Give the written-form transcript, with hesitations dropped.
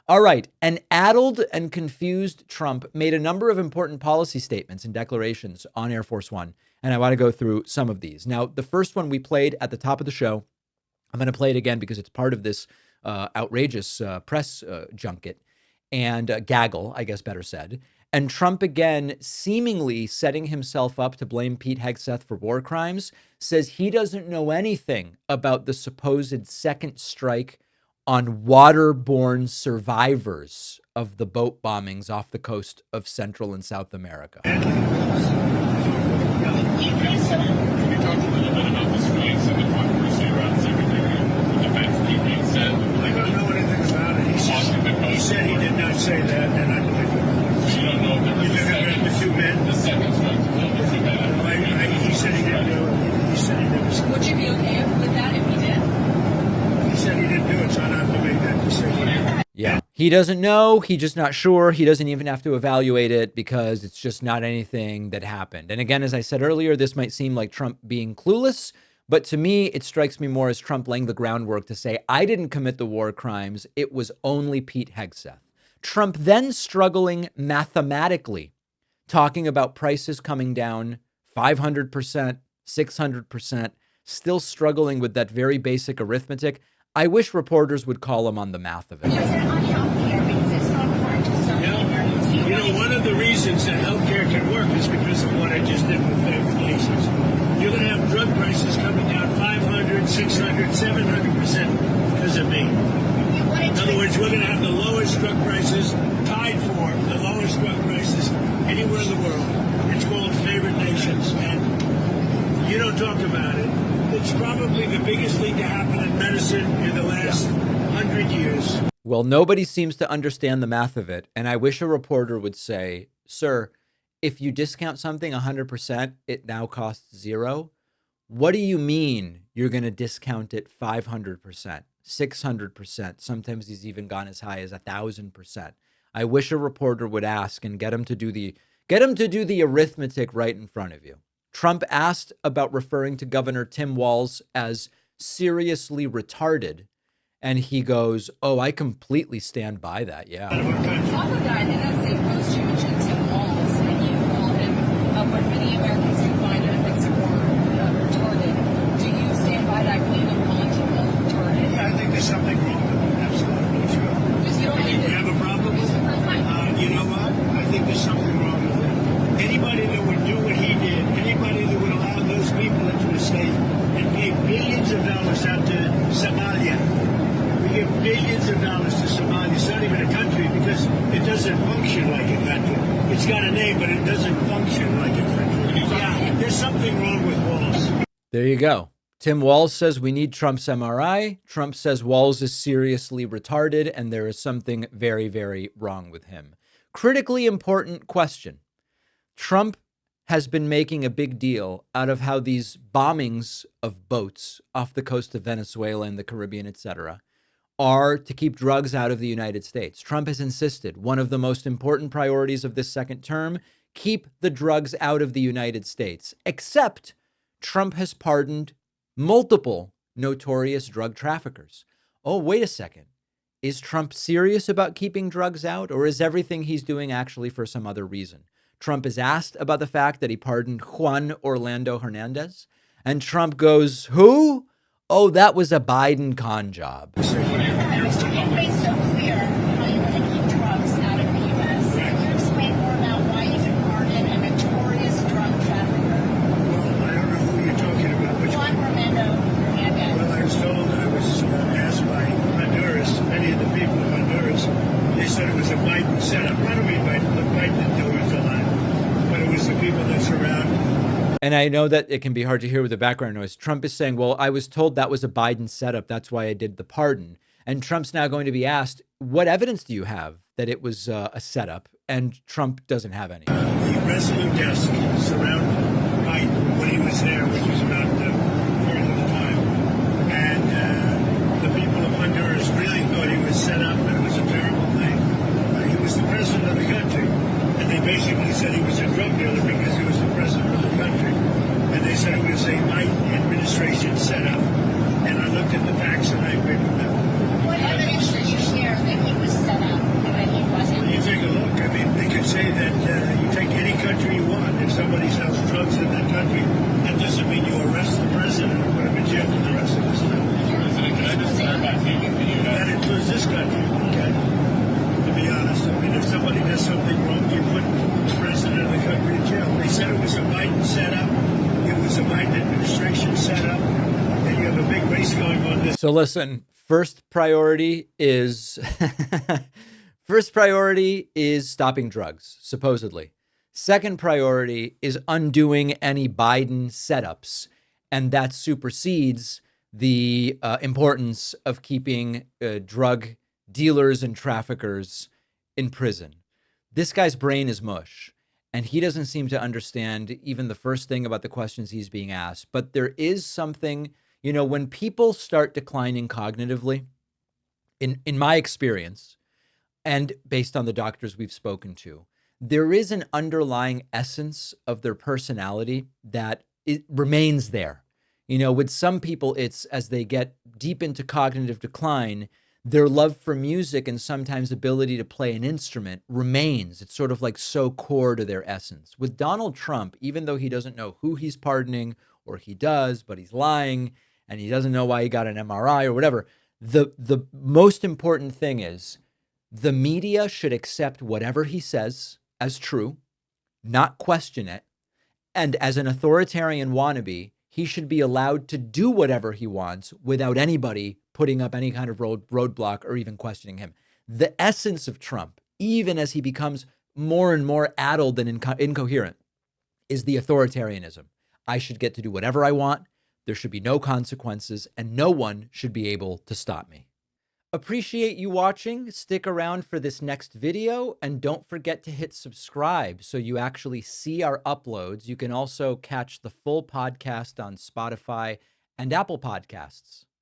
All right. An addled and confused Trump made a number of important policy statements and declarations on Air Force One. And I want to go through some of these. Now, the first one we played at the top of the show, I'm going to play it again because it's part of this outrageous press junket and gaggle, I guess better said. And Trump again, seemingly setting himself up to blame Pete Hegseth for war crimes, says he doesn't know anything about the supposed second strike on waterborne survivors of the boat bombings off the coast of Central and South America. Can you talk a little bit about the strikes and the controversy around Secretary of Defense Pete Hegseth? I don't know anything about it. He said he did not say that, and I believe it. So you don't know if there was the two men? the second strike was a little bit bad. He said he didn't do it. He said he never said it. Would you be okay with that if he did? He said he didn't do it, so I don't have to make that decision. Yeah, he doesn't know. He's just not sure. He doesn't even have to evaluate it because it's just not anything that happened. And again, as I said earlier, this might seem like Trump being clueless, but to me, it strikes me more as Trump laying the groundwork to say, I didn't commit the war crimes. It was only Pete Hegseth. Trump then struggling mathematically, talking about prices coming down 500%, 600%, still struggling with that very basic arithmetic. I wish reporters would call him on the math of it. You know, one of the reasons that healthcare can work is because of what I just did with favored nations. You're going to have drug prices coming down 500, 600, 700% because of me. In other words, we're going to have the lowest drug prices, tied for the lowest drug prices anywhere in the world. It's called favored nations, and you don't talk about it. It's probably the biggest thing to happen in medicine in the last 100 years. Well, nobody seems to understand the math of it. And I wish a reporter would say, sir, if you discount something 100%, it now costs zero. What do you mean you're going to discount it 500%, 600%? Sometimes he's even gone as high as 1,000%. I wish a reporter would ask and get him to do the arithmetic right in front of you. Trump asked about referring to Governor Tim Walz as seriously retarded. And he goes, oh, I completely stand by that. Yeah. Top of that, in that same post, you mentioned Tim Walz, and you called him what many Americans do find offensive or retarded. Do you stand by that claim of calling Tim Walz retarded? Yeah, I think there's something wrong with it. Absolutely true. Because you don't think You have a problem with it? You know what? I think there's something wrong with it. Anybody that would do what he did, anybody that would allow those people into a state and pay billions of dollars out to Somalia, we give billions of dollars to Somalia. It's not even a country because it doesn't function like a country. It's got a name, but it doesn't function like a country. Yeah, there's something wrong with Walz. There you go. Tim Walz says we need Trump's MRI. Trump says Walz is seriously retarded, and there is something very, very wrong with him. Critically important question. Trump has been making a big deal out of how these bombings of boats off the coast of Venezuela and the Caribbean, etc., are to keep drugs out of the United States. Trump has insisted one of the most important priorities of this second term, keep the drugs out of the United States, except Trump has pardoned multiple notorious drug traffickers. Oh, wait a second. Is Trump serious about keeping drugs out, or is everything he's doing actually for some other reason? Trump is asked about the fact that he pardoned Juan Orlando Hernandez, and Trump goes, who? Oh, that was a Biden con job. It's so clear how you want to keep drugs out of the U.S. Can you explain more about why you can pardon a notorious drug trafficker? Well, I don't know who you're talking about. Which Juan Orlando Hernandez. Well, I was asked by Honduras, many of the people of Honduras, they said it was a Biden setup. Not only Biden, but Biden didn't do it a lot, but it was the people that surround him. And I know that it can be hard to hear with the background noise. Trump is saying, well, I was told that was a Biden setup. That's why I did the pardon. And Trump's now going to be asked, what evidence do you have that it was a setup? And Trump doesn't have any. The resolute desk surrounded Biden when he was there, which was about very little time. And the people of Honduras really thought he was set up and it was a terrible thing. He was the president of the country. And they basically said he was a drug dealer because he was the president of the country. And they said it was a Biden administration setup. And I looked at the facts and I agreed with them. What evidence did you share that he was set up? said it was a Biden setup. It was a Biden administration setup. And you have a big race going on this. So listen, first priority is stopping drugs, supposedly. Second priority is undoing any Biden setups, and that supersedes the importance of keeping drug dealers and traffickers in prison. This guy's brain is mush, and he doesn't seem to understand even the first thing about the questions he's being asked. But there is something, when people start declining cognitively, in my experience, and based on the doctors we've spoken to, there is an underlying essence of their personality that it remains there. With some people, it's as they get deep into cognitive decline, their love for music and sometimes ability to play an instrument remains. It's sort of like so core to their essence. With Donald Trump, even though he doesn't know who he's pardoning, or he does, but he's lying, and he doesn't know why he got an MRI or whatever, the most important thing is the media should accept whatever he says as true, not question it. And as an authoritarian wannabe, he should be allowed to do whatever he wants without anybody putting up any kind of roadblock or even questioning him. The essence of Trump, even as he becomes more and more addled and incoherent, is the authoritarianism. I should get to do whatever I want. There should be no consequences, and no one should be able to stop me. Appreciate you watching. Stick around for this next video, and don't forget to hit subscribe so you actually see our uploads. You can also catch the full podcast on Spotify and Apple Podcasts.